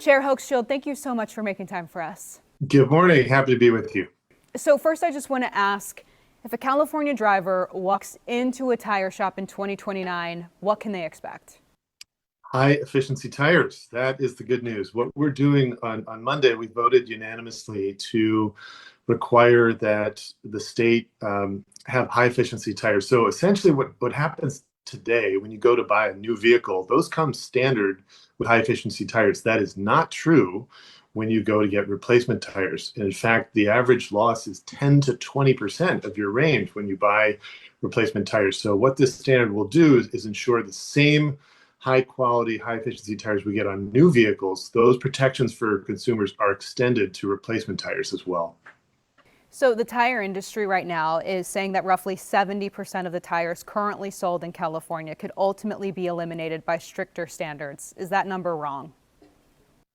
Chair Hochschild, thank you so much for making time for us. Good morning. Happy to be with you. So first, I just want to ask, if a California driver walks into a tire shop in 2029, what can they expect? High efficiency tires. That is the good news. What we're doing on Monday, we voted unanimously to require that the state have high efficiency tires. So essentially what happens today when you go to buy a new vehicle, those come standard with high efficiency tires. That is not true when you go to get replacement tires. And in fact, the average loss is 10 to 20% of your range when you buy replacement tires. So what this standard will do is ensure the same high quality, high efficiency tires we get on new vehicles, those protections for consumers are extended to replacement tires as well. So the tire industry right now is saying that roughly 70% of the tires currently sold in California could ultimately be eliminated by stricter standards. Is that number wrong?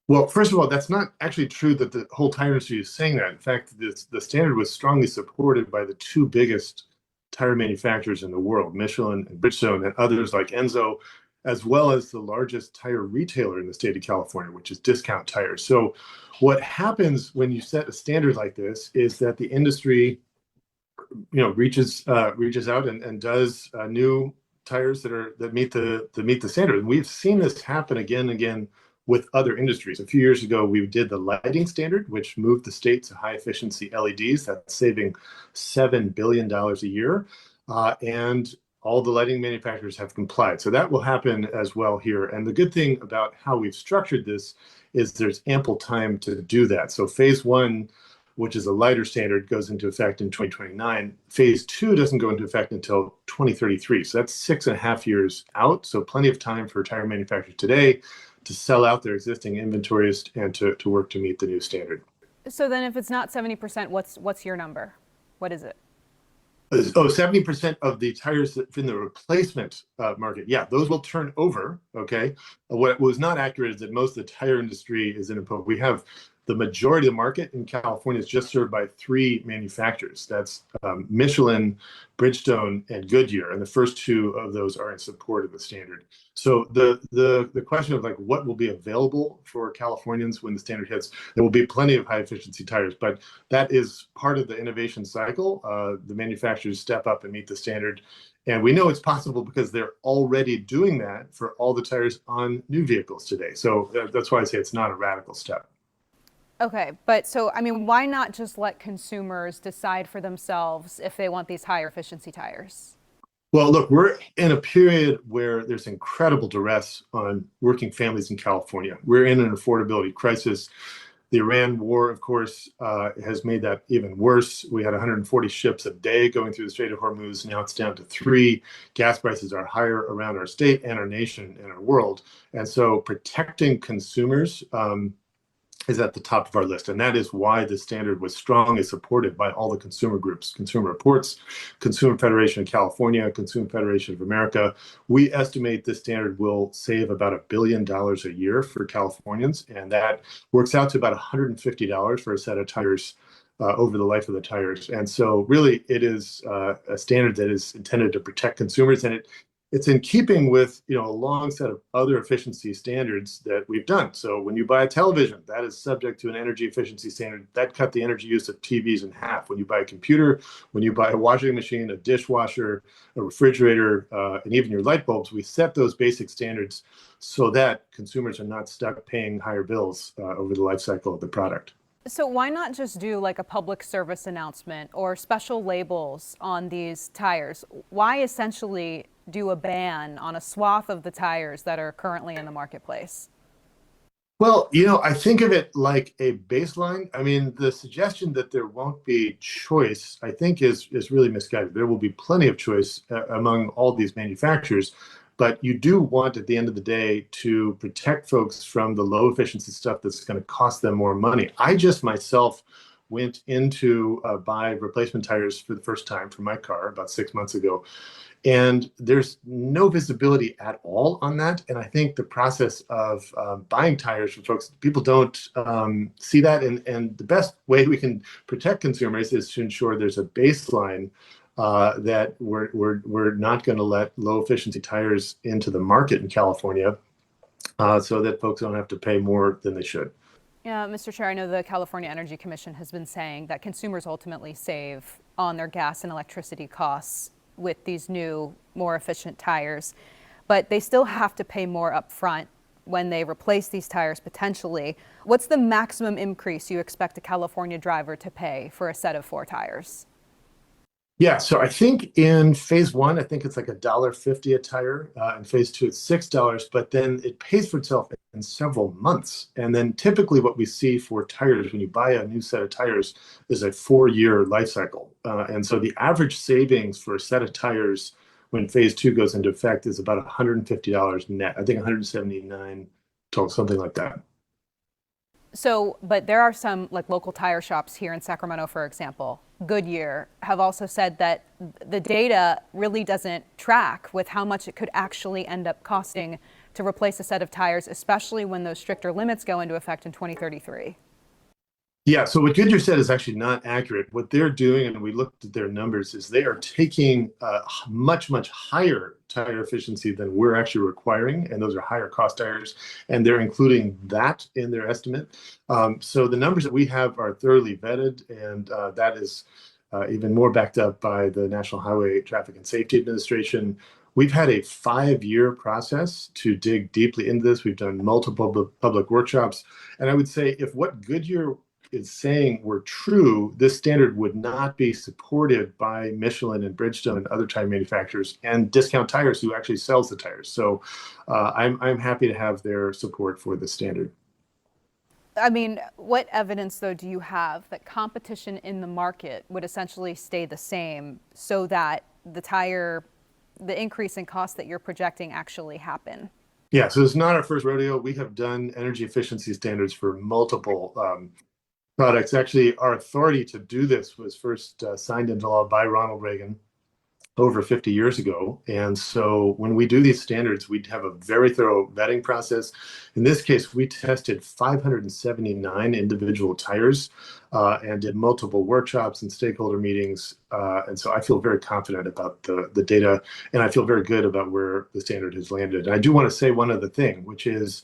Well, first of all, that's not actually true that the whole tire industry is saying that. In fact, the standard was strongly supported by the two biggest tire manufacturers in the world, Michelin and Bridgestone, and others like Enzo, as well as the largest tire retailer in the state of California, which is Discount Tires. So what happens when you set a standard like this is that the industry, reaches out and does new tires that meet the standard. And we've seen this happen again and again with other industries. A few years ago, we did the lighting standard, which moved the state to high efficiency LEDs. That's saving $7 billion a year. And all the lighting manufacturers have complied. So that will happen as well here. And the good thing about how we've structured this is there's ample time to do that. So phase one, which is a lighter standard, goes into effect in 2029. Phase two doesn't go into effect until 2033. So that's 6.5 years out. So plenty of time for tire manufacturers today to sell out their existing inventories and to work to meet the new standard. So then if it's not 70%, what's your number? What is it? Oh, 70% of the tires that in the replacement market. Yeah, those will turn over. Okay. What was not accurate is that most of the tire industry is in a pole. We have the majority of the market in California is just served by three manufacturers. That's Michelin, Bridgestone, and Goodyear. And the first two of those are in support of the standard. So the question of like what will be available for Californians when the standard hits, there will be plenty of high efficiency tires, but that is part of the innovation cycle. The manufacturers step up and meet the standard. And we know it's possible because they're already doing that for all the tires on new vehicles today. So that's why I say it's not a radical step. Okay, but so, I mean, why not just let consumers decide for themselves if they want these higher efficiency tires? Well, look, we're in a period where there's incredible duress on working families in California. We're in an affordability crisis. The Iran war, of course, has made that even worse. We had 140 ships a day going through the Strait of Hormuz. Now it's down to 3. Gas prices are higher around our state and our nation and our world. And so protecting consumers is at the top of our list. And that is why the standard was strongly supported by all the consumer groups, Consumer Reports, Consumer Federation of California, Consumer Federation of America. We estimate this standard will save about $1 billion a year for Californians. And that works out to about $150 for a set of tires over the life of the tires. And so really it is a standard that is intended to protect consumers, and it's in keeping with a long set of other efficiency standards that we've done. So when you buy a television, that is subject to an energy efficiency standard that cut the energy use of TVs in half. When you buy a computer, when you buy a washing machine, a dishwasher, a refrigerator, and even your light bulbs, we set those basic standards so that consumers are not stuck paying higher bills over the life cycle of the product. So why not just do like a public service announcement or special labels on these tires? Why essentially do a ban on a swath of the tires that are currently in the marketplace? Well, I think of it like a baseline. I mean, the suggestion that there won't be choice, I think, is really misguided. There will be plenty of choice among all these manufacturers, but you do want, at the end of the day, to protect folks from the low efficiency stuff that's going to cost them more money. I just myself went into buy replacement tires for the first time for my car about 6 months ago. And there's no visibility at all on that. And I think the process of buying tires from folks, people don't see that. And the best way we can protect consumers is to ensure there's a baseline that we're not going to let low efficiency tires into the market in California. so that folks don't have to pay more than they should. Yeah, Mr. Chair, I know the California Energy Commission has been saying that consumers ultimately save on their gas and electricity costs with these new, more efficient tires, but they still have to pay more upfront when they replace these tires potentially. What's the maximum increase you expect a California driver to pay for a set of 4 tires? Yeah, so I think in phase one, I think it's like $1.50 a tire. In phase two, it's $6, but then it pays for itself in several months. And then typically what we see for tires when you buy a new set of tires is a 4-year life cycle. And so the average savings for a set of tires when phase two goes into effect is about $150 net. I think 179 total, something like that. So, but there are some like local tire shops here in Sacramento, for example, Goodyear, have also said that the data really doesn't track with how much it could actually end up costing to replace a set of tires, especially when those stricter limits go into effect in 2033. Yeah, so what Goodyear said is actually not accurate. What they're doing, and we looked at their numbers, is they are taking much, much higher tire efficiency than we're actually requiring, and those are higher cost tires, and they're including that in their estimate. So the numbers that we have are thoroughly vetted, and that is even more backed up by the National Highway Traffic and Safety Administration. We've had a 5-year process to dig deeply into this. We've done multiple public workshops, and I would say if what Goodyear is saying were true, this standard would not be supported by Michelin and Bridgestone and other tire manufacturers and Discount Tires, who actually sells the tires. So I'm happy to have their support for the standard. I mean, what evidence, though, do you have that competition in the market would essentially stay the same so that the increase in cost that you're projecting actually happen? Yeah, so it's not our first rodeo. We have done energy efficiency standards for multiple products. Actually, our authority to do this was first signed into law by Ronald Reagan over 50 years ago. And so when we do these standards, we have a very thorough vetting process. In this case, we tested 579 individual tires and did multiple workshops and stakeholder meetings. And so I feel very confident about the data, and I feel very good about where the standard has landed. And I do want to say one other thing, which is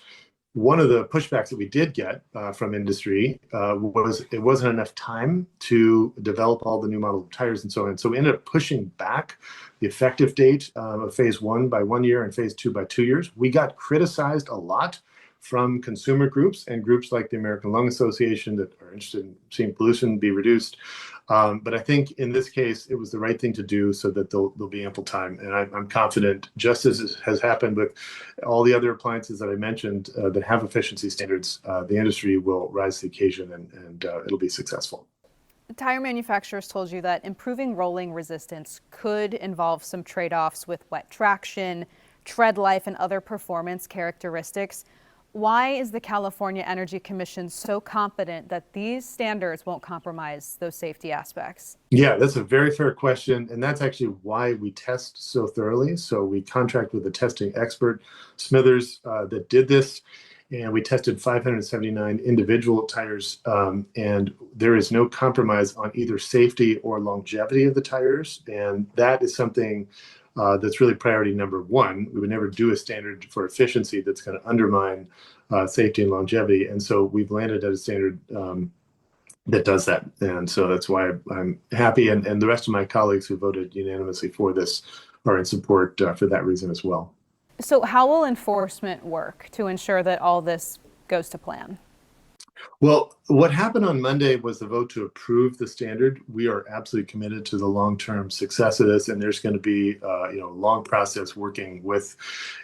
one of the pushbacks that we did get from industry was it wasn't enough time to develop all the new model tires and so on. So we ended up pushing back the effective date of phase one by 1 year and phase two by 2 years. We got criticized a lot from consumer groups and groups like the American Lung Association that are interested in seeing pollution be reduced. But I think in this case, it was the right thing to do so that there'll be ample time. And I'm confident, just as has happened with all the other appliances that I mentioned that have efficiency standards, the industry will rise to the occasion and it'll be successful. The tire manufacturers told you that improving rolling resistance could involve some trade-offs with wet traction, tread life, and other performance characteristics. Why is the California Energy Commission so confident that these standards won't compromise those safety aspects? Yeah, that's a very fair question. And that's actually why we test so thoroughly. So we contract with a testing expert, Smithers, that did this. And we tested 579 individual tires. And there is no compromise on either safety or longevity of the tires. And that is something that's really priority number one. We would never do a standard for efficiency that's going to undermine safety and longevity. And so we've landed at a standard that does that. And so that's why I'm happy. And the rest of my colleagues who voted unanimously for this are in support for that reason as well. So how will enforcement work to ensure that all this goes to plan? Well, what happened on Monday was the vote to approve the standard. We are absolutely committed to the long-term success of this, and there's going to be a long process working with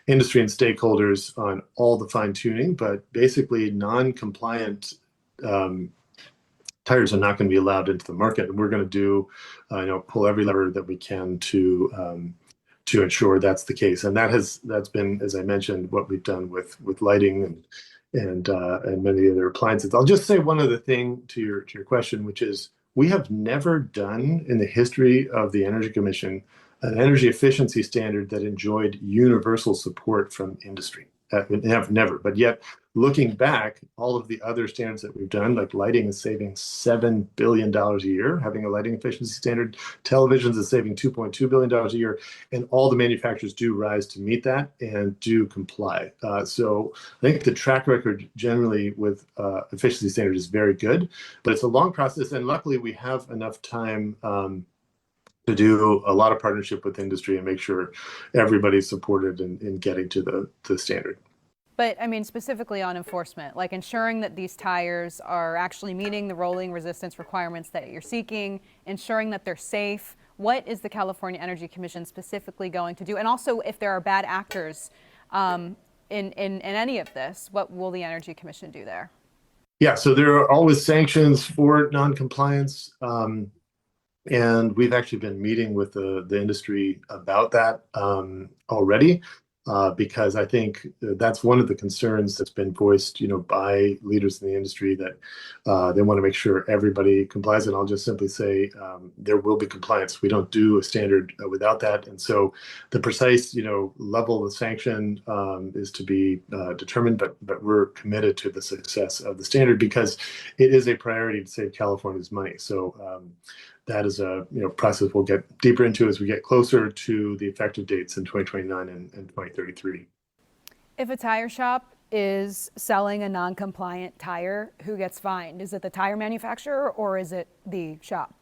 industry and stakeholders on all the fine-tuning. But basically, non-compliant tires are not going to be allowed into the market, and we're going to do, pull every lever that we can to ensure that's the case. And that's been, as I mentioned, what we've done with lighting and many other appliances. I'll just say one other thing to your question, which is we have never done in the history of the Energy Commission an energy efficiency standard that enjoyed universal support from industry. never. But yet, looking back, all of the other standards that we've done, like lighting is saving $7 billion a year, having a lighting efficiency standard. Televisions is saving $2.2 billion a year, and all the manufacturers do rise to meet that and do comply. So I think the track record generally with efficiency standard is very good, but it's a long process, and luckily we have enough time to do a lot of partnership with industry and make sure everybody's supported in getting to the standard. But I mean, specifically on enforcement, like ensuring that these tires are actually meeting the rolling resistance requirements that you're seeking, ensuring that they're safe. What is the California Energy Commission specifically going to do? And also, if there are bad actors in any of this, what will the Energy Commission do there? Yeah, so there are always sanctions for noncompliance. And we've actually been meeting with the industry about that already, because I think that's one of the concerns that's been voiced, by leaders in the industry, that they want to make sure everybody complies. And I'll just simply say there will be compliance. We don't do a standard without that. And so the precise, level of sanction is to be determined, but we're committed to the success of the standard because it is a priority to save California's money. So that is a process we'll get deeper into as we get closer to the effective dates in 2029 and 2033. If a tire shop is selling a non-compliant tire, who gets fined? Is it the tire manufacturer or is it the shop?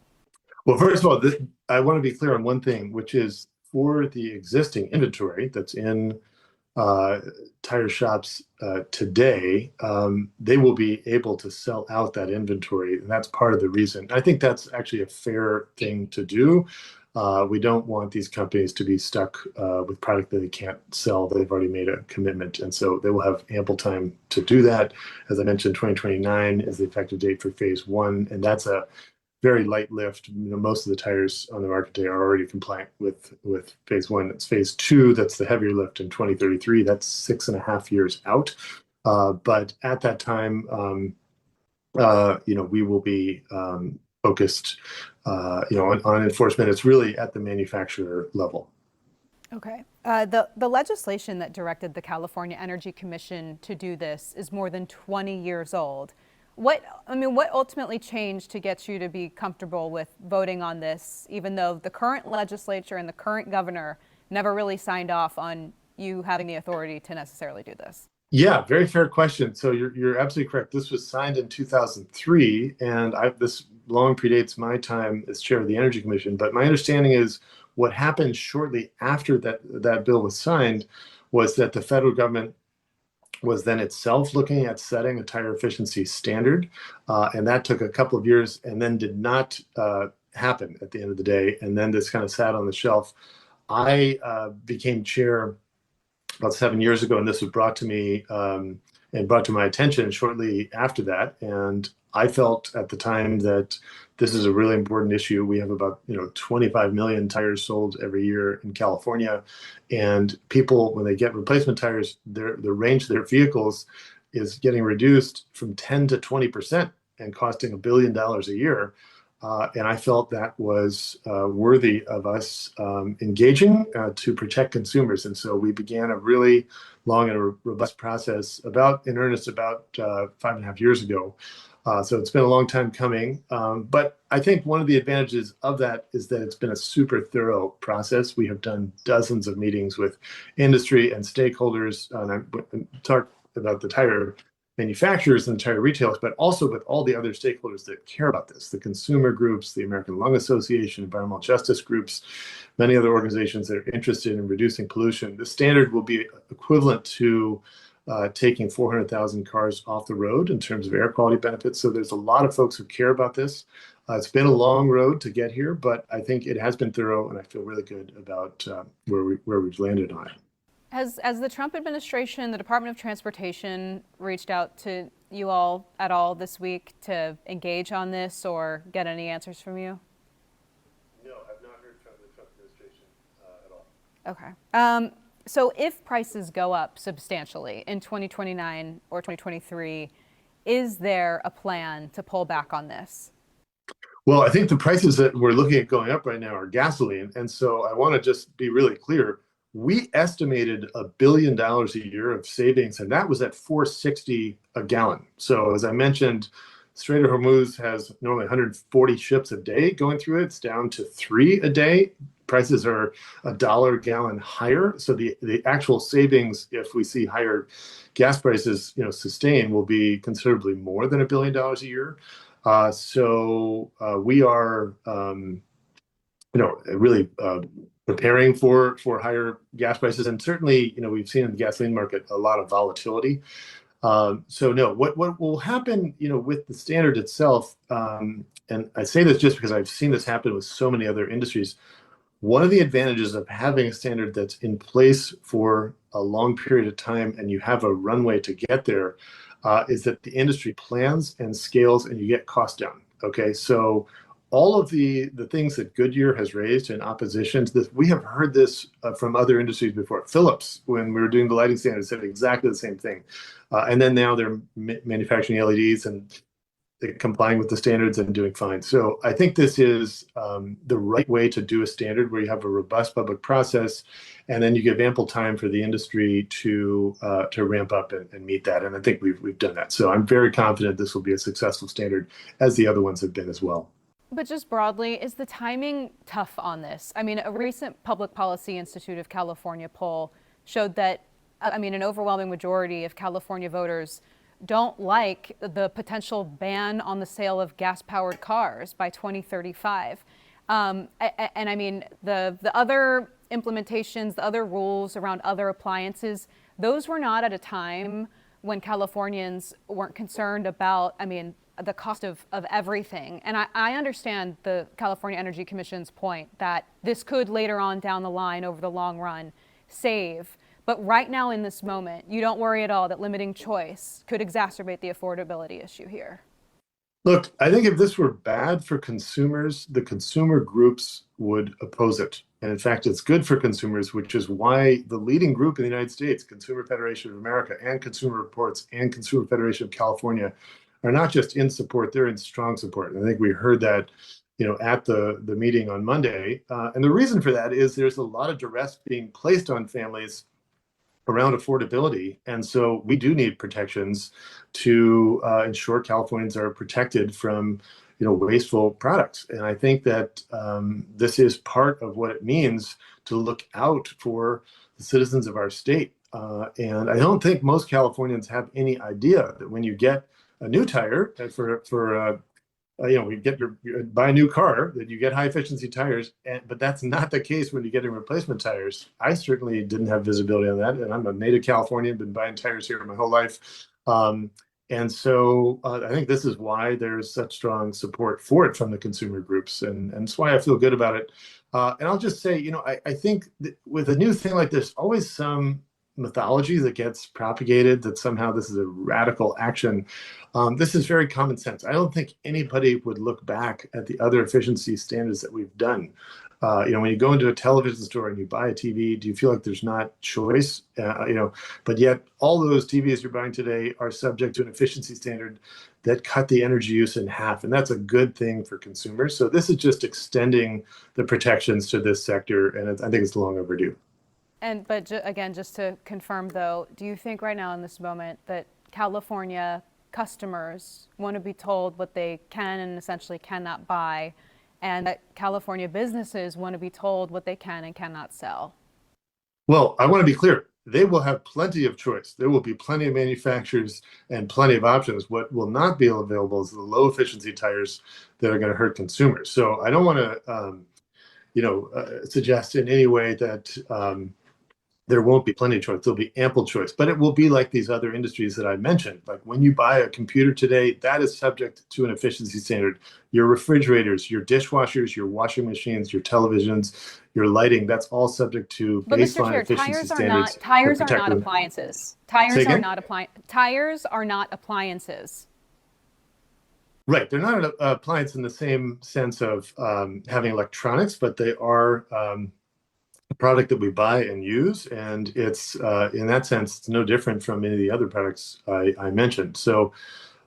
Well, first of all, I want to be clear on one thing, which is for the existing inventory that's in tire shops today, they will be able to sell out that inventory. And that's part of the reason. I think that's actually a fair thing to do. We don't want these companies to be stuck with product that they can't sell. They've already made a commitment. And so they will have ample time to do that. As I mentioned, 2029 is the effective date for phase one. And that's a very light lift. Most of the tires on the market today are already compliant with phase one. It's phase two that's the heavier lift in 2033. That's 6.5 years out. But at that time, we will be focused, on enforcement. It's really at the manufacturer level. Okay. The legislation that directed the California Energy Commission to do this is more than 20 years old. What ultimately changed to get you to be comfortable with voting on this, even though the current legislature and the current governor never really signed off on you having the authority to necessarily do this? Yeah, very fair question. So you're absolutely correct. This was signed in 2003, and this long predates my time as chair of the Energy Commission. But my understanding is what happened shortly after that bill was signed was that the federal government was then itself looking at setting a tire efficiency standard. And that took a couple of years and then did not happen at the end of the day. And then this kind of sat on the shelf. I became chair about 7 years ago, and this was brought to me and brought to my attention shortly after that. And I felt at the time that this is a really important issue. We have about 25 million tires sold every year in California, and people, when they get replacement tires, the range of their vehicles is getting reduced from 10 to 20% and costing $1 billion a year. And I felt that was worthy of us engaging to protect consumers. And so we began a really long and robust process in earnest about 5.5 years ago. So it's been a long time coming. But I think one of the advantages of that is that it's been a super thorough process. We have done dozens of meetings with industry and stakeholders. And I talked about the tire manufacturers and tire retailers, but also with all the other stakeholders that care about this, the consumer groups, the American Lung Association, environmental justice groups, many other organizations that are interested in reducing pollution. The standard will be equivalent to taking 400,000 cars off the road in terms of air quality benefits. So there's a lot of folks who care about this. It's been a long road to get here, but I think it has been thorough, and I feel really good about where we've landed on it. Has the Trump administration, the Department of Transportation, reached out to you all at all this week to engage on this or get any answers from you? No, I've not heard from the Trump administration at all. Okay. So if prices go up substantially in 2029 or 2023, is there a plan to pull back on this? Well, I think the prices that we're looking at going up right now are gasoline. And so I want to just be really clear. we estimated $1 billion a year of savings, and that was at 460 a gallon. So as I mentioned, Strait of Hormuz has normally 140 ships a day going through it. It's down to 3 a day. Prices are $1 a gallon higher. So the actual savings, if we see higher gas prices, sustain, will be considerably more than $1 billion a year. We are, really preparing for higher gas prices, and certainly, we've seen in the gasoline market a lot of volatility. No, what will happen, with the standard itself, and I say this just because I've seen this happen with so many other industries. One of the advantages of having a standard that's in place for a long period of time and you have a runway to get there, is that the industry plans and scales and you get costs down. Okay, so all of the things that Goodyear has raised in opposition to this, we have heard this from other industries before. Philips, when we were doing the lighting standards, said exactly the same thing. And then now they're manufacturing LEDs and they're complying with the standards and doing fine. So I think this is the right way to do a standard where you have a robust public process, and then you give ample time for the industry to ramp up and meet that. And I think we've done that. So I'm very confident this will be a successful standard, as the other ones have been as well. But just broadly, is the timing tough on this? I mean, a recent Public Policy Institute of California poll showed that, an overwhelming majority of California voters don't like the potential ban on the sale of gas-powered cars by 2035. The other implementations, the other rules around other appliances, those were not at a time when Californians weren't concerned about, the cost of everything. And I understand the California Energy Commission's point that this could later on down the line over the long run save. But right now in this moment, you don't worry at all that limiting choice could exacerbate the affordability issue here. Look, I think if this were bad for consumers, the consumer groups would oppose it. And in fact, it's good for consumers, which is why the leading group in the United States, Consumer Federation of America and Consumer Reports and Consumer Federation of California, are not just in support, they're in strong support. And I think we heard that, at the meeting on Monday. And the reason for that is there's a lot of duress being placed on families around affordability. And so we do need protections to ensure Californians are protected from, wasteful products. And I think that this is part of what it means to look out for the citizens of our state. And I don't think most Californians have any idea that when you get a new tire buy a new car, that you get high efficiency tires, but that's not the case when you get in replacement tires. I certainly didn't have visibility on that, and I'm a native Californian, been buying tires here my whole life. And so I think this is why there's such strong support for it from the consumer groups, and it's why I feel good about it. And I'll just say, I think that with a new thing like this, always some mythology that gets propagated that somehow this is a radical action. This is very common sense. I don't think anybody would look back at the other efficiency standards that we've done. When you go into a television store and you buy a TV, do you feel like there's not choice? But yet all those TVs you're buying today are subject to an efficiency standard that cut the energy use in half. And that's a good thing for consumers. So this is just extending the protections to this sector. And I think it's long overdue. But again, just to confirm though, do you think right now in this moment that California customers want to be told what they can and essentially cannot buy, and that California businesses want to be told what they can and cannot sell? Well, I want to be clear. They will have plenty of choice. There will be plenty of manufacturers and plenty of options. What will not be available is the low efficiency tires that are going to hurt consumers. So I don't want to suggest in any way that there won't be plenty of choice. There'll be ample choice, but it will be like these other industries that I mentioned. Like when you buy a computer today, that is subject to an efficiency standard. Your refrigerators, your dishwashers, your washing machines, your televisions, your lighting, that's all subject to baseline efficiency standards. Tires are not appliances. Tires are not appliances. Right. They're not an appliance in the same sense of having electronics, but they are a product that we buy and use, and it's in that sense it's no different from any of the other products I mentioned. So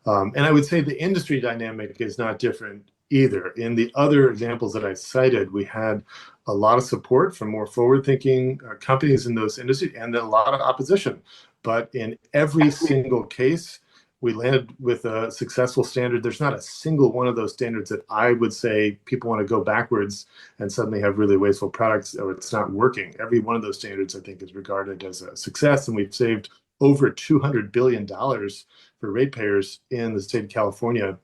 and I would say the industry dynamic is not different either. In the other examples that I cited, we had a lot of support from more forward-thinking companies in those industries and then a lot of opposition. But in every single case, we landed with a successful standard. There's not a single one of those standards that I would say people want to go backwards and suddenly have really wasteful products or it's not working. Every one of those standards, I think, is regarded as a success, and we've saved over $200 billion for ratepayers in the state of California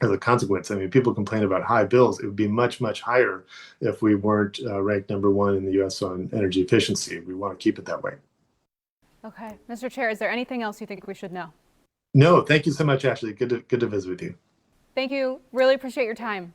as a consequence. I mean, people complain about high bills. It would be much, much higher if we weren't ranked #1 in the U.S. on energy efficiency. We want to keep it that way. Okay. Mr. Chair, is there anything else you think we should know? No, thank you so much, Ashley. Good to visit with you. Thank you. Really appreciate your time.